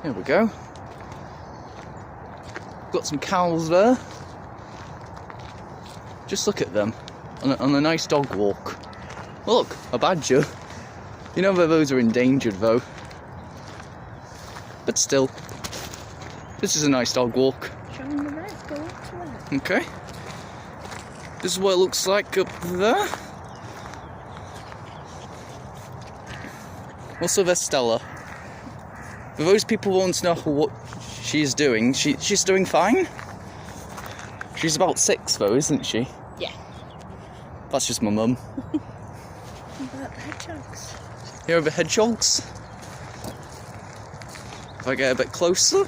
There we go. Got some cows there. Just look at them on a nice dog walk. Look, a badger. You know that those are endangered though. But still, this is a nice dog walk. Show them the red, go up to it. Okay. This is what it looks like up there. Also, there's Stella. For those people who want to know what she's doing, she's doing fine. She's about 6 though, isn't she? Yeah. That's just my mum. What about the hedgehogs? Here are the hedgehogs. If I get a bit closer.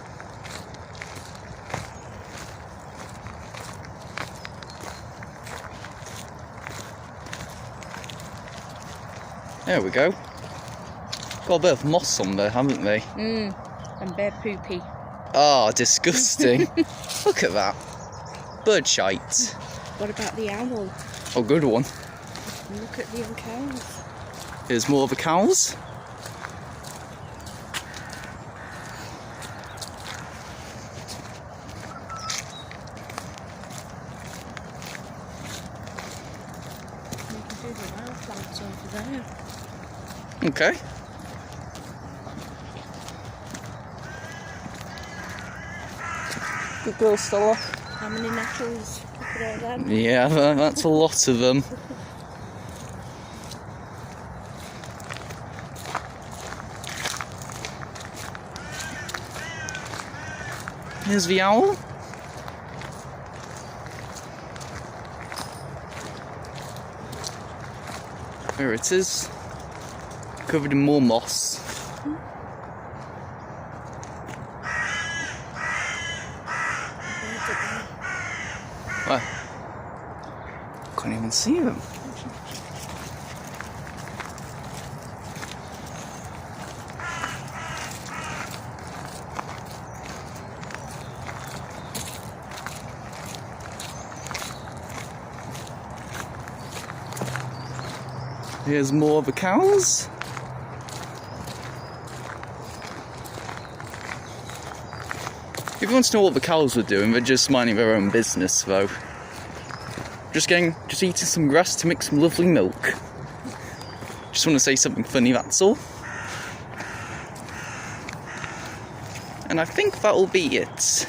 There we go. Got a bit of moss on there, haven't they? And bare poopy. Ah, disgusting. Look at that. Bird shite. What about the owl? Oh, good one. Look at the young cows. Here's more of the cows. You can do the wildflowers over there. Okay. Good girl, Stella. How many nettles? Look at all them. Yeah, that's a lot of them. Here's the owl. There it is. Covered in more moss. Well, can't even see them. Here's more of the cows. If you want to know what the cows were doing, they're just minding their own business though. Just eating some grass to make some lovely milk. Just want to say something funny, that's all. And I think that'll be it.